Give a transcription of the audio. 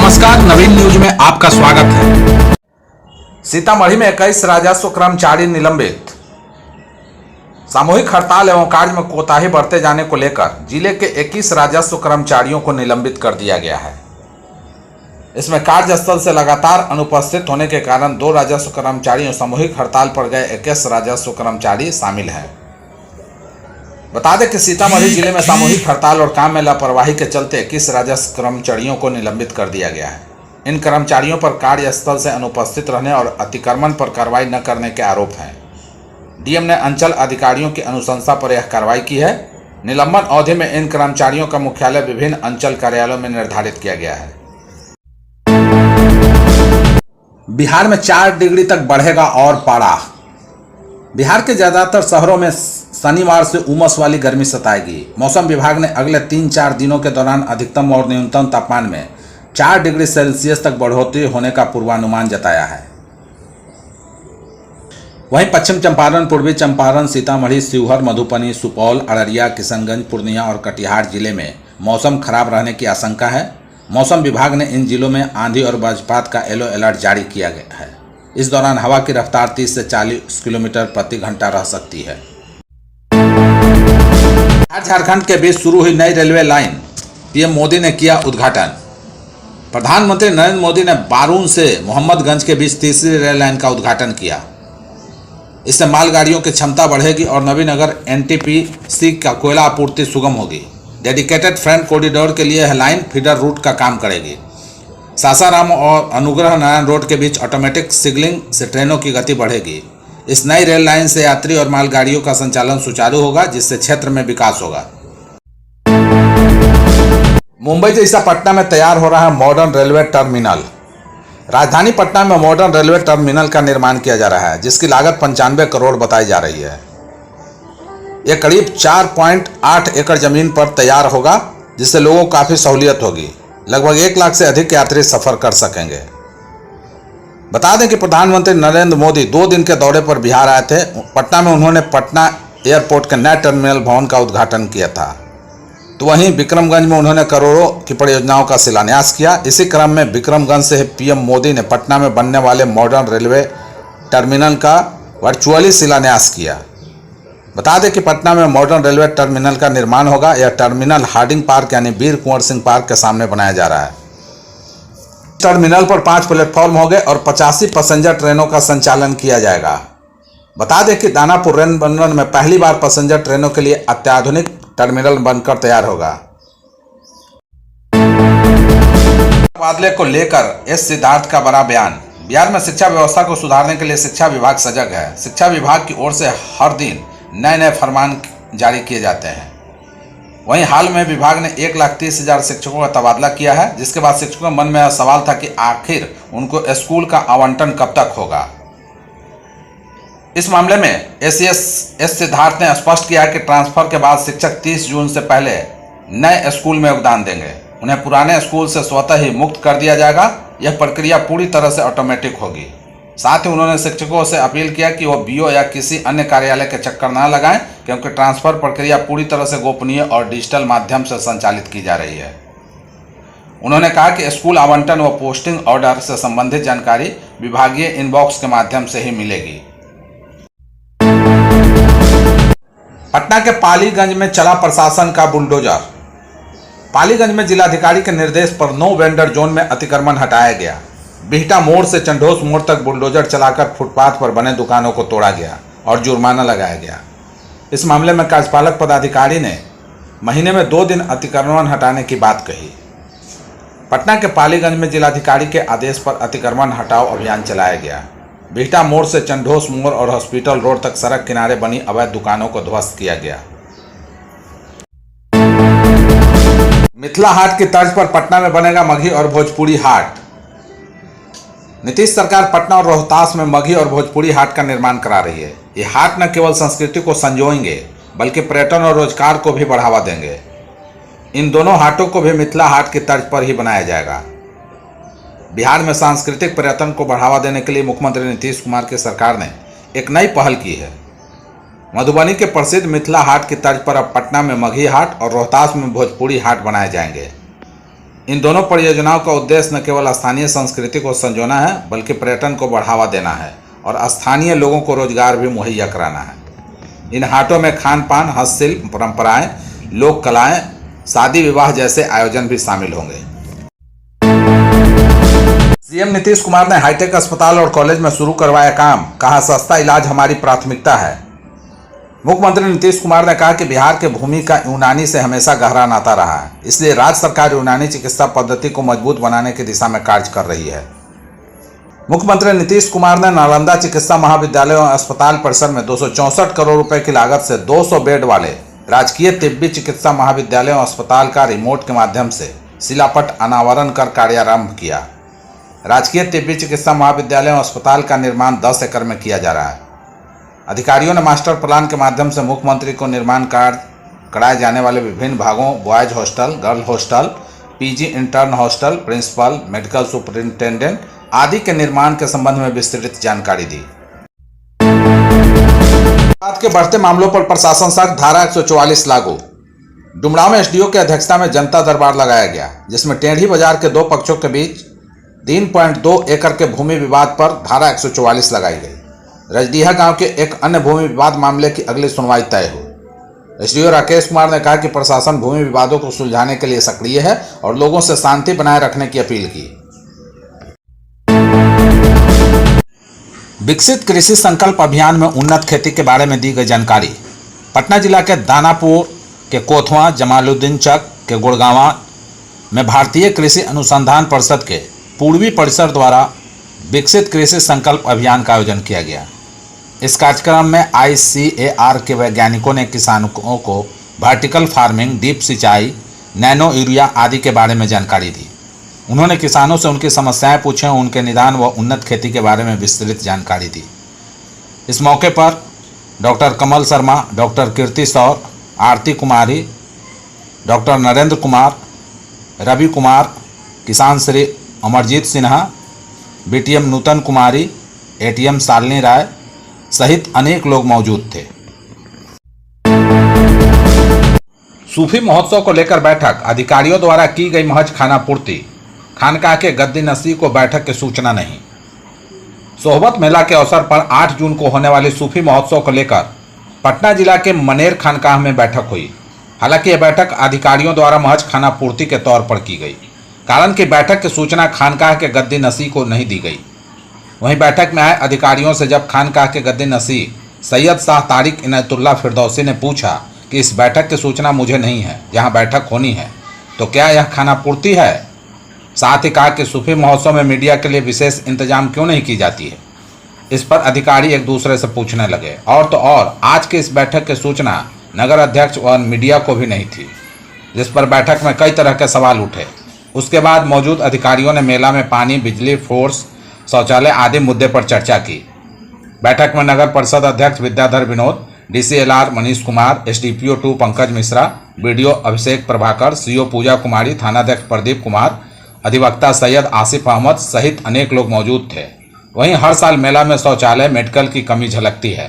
नमस्कार, नवीन न्यूज में आपका स्वागत है। सीतामढ़ी में 21 राजस्व कर्मचारी निलंबित। सामूहिक हड़ताल एवं कार्य में कोताही बरते जाने को लेकर जिले के 21 राजस्व कर्मचारियों को निलंबित कर दिया गया है। इसमें कार्यस्थल से लगातार अनुपस्थित होने के कारण 2 राजस्व कर्मचारियों सामूहिक हड़ताल पर गए 21 राजस्व कर्मचारी शामिल हैं। बता दें कि सीतामढ़ी जिले में सामूहिक हड़ताल और काम में लापरवाही के चलते 21 राजस्व कर्मचारियों को निलंबित कर दिया गया है। इन कर्मचारियों पर कार्यस्थल से अनुपस्थित रहने और अतिक्रमण पर कार्रवाई न करने के आरोप हैं। डीएम ने अंचल अधिकारियों की अनुशंसा पर यह कार्रवाई की है। निलंबन अवधि में इन कर्मचारियों का मुख्यालय विभिन्न अंचल कार्यालयों में निर्धारित किया गया है। बिहार में 4 डिग्री तक बढ़ेगा और पारा। बिहार के ज्यादातर शहरों में शनिवार से उमस वाली गर्मी सताएगी। मौसम विभाग ने अगले 3-4 दिनों के दौरान अधिकतम और न्यूनतम तापमान में 4 डिग्री सेल्सियस तक बढ़ोतरी होने का पूर्वानुमान जताया है। वहीं पश्चिम चंपारण, पूर्वी चंपारण, सीतामढ़ी, शिवहर, मधुबनी, सुपौल, अररिया, किशनगंज, पूर्णिया और कटिहार जिले में मौसम खराब रहने की आशंका है। मौसम विभाग ने इन जिलों में आंधी और वज्रपात का येलो अलर्ट जारी किया गया है। इस दौरान हवा की रफ्तार 30 से 40 किलोमीटर प्रति घंटा रह सकती है। झारखंड के बीच शुरू हुई नई रेलवे लाइन, पीएम मोदी ने किया उद्घाटन। प्रधानमंत्री नरेंद्र मोदी ने बारून से मोहम्मदगंज के बीच तीसरी रेल लाइन का उद्घाटन किया। इससे मालगाड़ियों की क्षमता बढ़ेगी और नवीनगर एनटीपीसी का कोयला आपूर्ति सुगम होगी। डेडिकेटेड फ्रेट कॉरिडोर के लिए यह लाइन फीडर रूट का काम करेगी। सासाराम और अनुग्रह नारायण रोड के बीच ऑटोमेटिक सिग्नलिंग से ट्रेनों की गति बढ़ेगी। इस नई रेल लाइन से यात्री और मालगाड़ियों का संचालन सुचारू होगा, जिससे क्षेत्र में विकास होगा। मुंबई जैसा पटना में तैयार हो रहा है मॉडर्न रेलवे टर्मिनल। राजधानी पटना में मॉडर्न रेलवे टर्मिनल का निर्माण किया जा रहा है, जिसकी लागत 95 करोड़ बताई जा रही है। यह करीब 4.8 एकड़ जमीन पर तैयार होगा, जिससे लोगों को काफ़ी सहूलियत होगी। लगभग 1 लाख से अधिक यात्री सफर कर सकेंगे। बता दें कि प्रधानमंत्री नरेंद्र मोदी 2 दिन के दौरे पर बिहार आए थे। पटना में उन्होंने पटना एयरपोर्ट के नए टर्मिनल भवन का उद्घाटन किया था। तो वहीं विक्रमगंज में उन्होंने करोड़ों की परियोजनाओं का शिलान्यास किया। इसी क्रम में विक्रमगंज से पीएम मोदी ने पटना में बनने वाले मॉडर्न रेलवे टर्मिनल का वर्चुअली शिलान्यास किया। बता दें कि पटना में मॉडर्न रेलवे टर्मिनल का निर्माण होगा। यह टर्मिनल हार्डिंग पार्क यानी वीर कुंवर सिंह पार्क के सामने बनाया जा रहा है। टर्मिनल पर 5 प्लेटफॉर्म होंगे और 85 पैसेंजर ट्रेनों का संचालन किया जाएगा। बता दें कि दानापुर रेल मंडल में पहली बार पैसेंजर ट्रेनों के लिए अत्याधुनिक टर्मिनल बनकर तैयार होगा। तबादले को लेकर एस सिद्धार्थ का बड़ा बयान। बिहार में शिक्षा व्यवस्था को सुधारने के लिए शिक्षा विभाग सजग है। शिक्षा विभाग की ओर से हर दिन नए फरमान जारी किए जाते हैं। वहीं हाल में विभाग ने 1,30,000 शिक्षकों का तबादला किया है, जिसके बाद शिक्षकों के मन में यह सवाल था कि आखिर उनको स्कूल का आवंटन कब तक होगा। इस मामले में एस सिद्धार्थ ने स्पष्ट किया है कि ट्रांसफर के बाद शिक्षक 30 जून से पहले नए स्कूल में योगदान देंगे। उन्हें पुराने स्कूल से स्वतः ही मुक्त कर दिया जाएगा। यह प्रक्रिया पूरी तरह से ऑटोमेटिक होगी। साथ ही उन्होंने शिक्षकों से अपील किया कि वह बीओ या किसी अन्य कार्यालय के चक्कर न लगाएं, क्योंकि ट्रांसफर प्रक्रिया पूरी तरह से गोपनीय और डिजिटल माध्यम से संचालित की जा रही है। उन्होंने कहा कि स्कूल आवंटन व पोस्टिंग ऑर्डर से संबंधित जानकारी विभागीय इनबॉक्स के माध्यम से ही मिलेगी। पटना के पालीगंज में चला प्रशासन का बुलडोजर। पालीगंज में जिलाधिकारी के निर्देश पर नो वेंडर जोन में अतिक्रमण हटाया गया। बिहटा मोड़ से चंडोस मोड़ तक बुलडोजर चलाकर फुटपाथ पर बने दुकानों को तोड़ा गया और जुर्माना लगाया गया। इस मामले में कार्यपालक पदाधिकारी ने महीने में 2 दिन अतिक्रमण हटाने की बात कही। पटना के पालीगंज में जिलाधिकारी के आदेश पर अतिक्रमण हटाओ अभियान चलाया गया। बिहटा मोड़ से चंडोस मोड़ और हॉस्पिटल रोड तक सड़क किनारे बनी अवैध दुकानों को ध्वस्त किया गया। मिथिला हाट की तर्ज पर पटना में बनेगा मगही और भोजपुरी हाट। नीतीश सरकार पटना और रोहतास में मगही और भोजपुरी हाट का निर्माण करा रही है। ये हाट न केवल संस्कृति को संजोएंगे, बल्कि पर्यटन और रोजगार को भी बढ़ावा देंगे। इन दोनों हाटों को भी मिथिला हाट की तर्ज पर ही बनाया जाएगा। बिहार में सांस्कृतिक पर्यटन को बढ़ावा देने के लिए मुख्यमंत्री नीतीश कुमार की सरकार ने एक नई पहल की है। मधुबनी के प्रसिद्ध मिथिला हाट की तर्ज पर अब पटना में मगही हाट और रोहतास में भोजपुरी हाट बनाए जाएंगे। इन दोनों परियोजनाओं का उद्देश्य न केवल स्थानीय संस्कृति को संजोना है, बल्कि पर्यटन को बढ़ावा देना है और स्थानीय लोगों को रोजगार भी मुहैया कराना है। इन हाटों में खान पान, हस्तशिल्प, परंपराएं, लोक कलाएं, शादी विवाह जैसे आयोजन भी शामिल होंगे। सीएम नीतीश कुमार ने हाईटेक अस्पताल और कॉलेज में शुरू करवाया काम, कहा सस्ता इलाज हमारी प्राथमिकता है। मुख्यमंत्री नीतीश कुमार ने कहा कि बिहार के भूमि का यूनानी से हमेशा गहरा नाता रहा है, इसलिए राज्य सरकार यूनानी चिकित्सा पद्धति को मजबूत बनाने की दिशा में कार्य कर रही है। मुख्यमंत्री नीतीश कुमार ने नालंदा चिकित्सा महाविद्यालय और अस्पताल परिसर में 264 करोड़ रुपए की लागत से 200 बेड वाले राजकीय तिब्बी चिकित्सा महाविद्यालय और अस्पताल का रिमोट के माध्यम से शिलापट अनावरण कर कार्यारंभ किया। राजकीय तिब्बी चिकित्सा महाविद्यालय और अस्पताल का निर्माण 10 एकड़ में किया जा रहा है। अधिकारियों ने मास्टर प्लान के माध्यम से मुख्यमंत्री को निर्माण कार्य कराए जाने वाले विभिन्न भागों, boys hostel, girl hostel, PG intern hostel, principal, medical superintendent आदि के निर्माण के संबंध में विस्तृत जानकारी दी। विवाद के बढ़ते मामलों पर प्रशासन सख्त, धारा 144 लागू। डुमरांव में एसडीओ की अध्यक्षता में जनता दरबार लगाया गया, जिसमें टेढ़ी बाजार के दो पक्षों के बीच 3.2 एकड़ के भूमि विवाद पर धारा 144 लगाई गई। रजडीहा गांव के एक अन्य भूमि विवाद मामले की अगली सुनवाई तय हो। एसडीओ राकेश कुमार ने कहा कि प्रशासन भूमि विवादों को सुलझाने के लिए सक्रिय है और लोगों से शांति बनाए रखने की अपील की। विकसित कृषि संकल्प अभियान में उन्नत खेती के बारे में दी गई जानकारी। पटना जिला के दानापुर के कोथवा, जमालुद्दीन चक के गुड़गांवा में भारतीय कृषि अनुसंधान परिषद के पूर्वी परिसर द्वारा विकसित कृषि संकल्प अभियान का आयोजन किया गया। इस कार्यक्रम में ICAR के वैज्ञानिकों ने किसानों को वर्टिकल फार्मिंग, ड्रिप सिंचाई, नैनो यूरिया आदि के बारे में जानकारी दी। उन्होंने किसानों से उनकी समस्याएं पूछी और उनके निदान व उन्नत खेती के बारे में विस्तृत जानकारी दी। इस मौके पर डॉक्टर कमल शर्मा, डॉक्टर कीर्ति सौर, आरती कुमारी, डॉक्टर नरेंद्र कुमार, रवि कुमार, किसान श्री अमरजीत सिन्हा, BTM नूतन कुमारी, ATM शालिनी राय सहित अनेक लोग मौजूद थे। सूफी महोत्सव को लेकर बैठक, अधिकारियों द्वारा की गई महज खानापूर्ति, खानकाह के गद्दी नसीह को बैठक की सूचना नहीं। सोहबत मेला के अवसर पर 8 जून को होने वाली सूफी महोत्सव को लेकर पटना जिला के मनेर खानकाह में बैठक हुई। हालांकि यह बैठक अधिकारियों द्वारा महज खानापूर्ति के तौर पर की गई, कारण कि बैठक की सूचना खानकाह के गद्दी नसीह को नहीं दी गई। वहीं बैठक में आए अधिकारियों से जब खानकाह के गद्दी नसीह सैयद शाह तारिक इनायतुल्लाह फिरदौसी ने पूछा कि इस बैठक की सूचना मुझे नहीं है, जहां बैठक होनी है, तो क्या यह खानापूर्ति है? साथ ही कहा कि सूफी महोत्सव में मीडिया के लिए विशेष इंतजाम क्यों नहीं की जाती है। इस पर अधिकारी एक दूसरे से पूछने लगे। और तो और आज की इस बैठक की सूचना नगर अध्यक्ष व मीडिया को भी नहीं थी, जिस पर बैठक में कई तरह के सवाल उठे। उसके बाद मौजूद अधिकारियों ने मेला में पानी, बिजली, फोर्स, शौचालय आदि मुद्दे पर चर्चा की। बैठक में नगर परिषद अध्यक्ष Vidyadhar Vinod, DCLR Manish Kumar, SDPO 2 Pankaj Mishra, BDO अभिषेक प्रभाकर, CO पूजा कुमारी, थानाध्यक्ष प्रदीप कुमार, अधिवक्ता सैयद आसिफ अहमद सहित अनेक लोग मौजूद थे। वहीं हर साल मेला में शौचालय, मेडिकल की कमी झलकती है।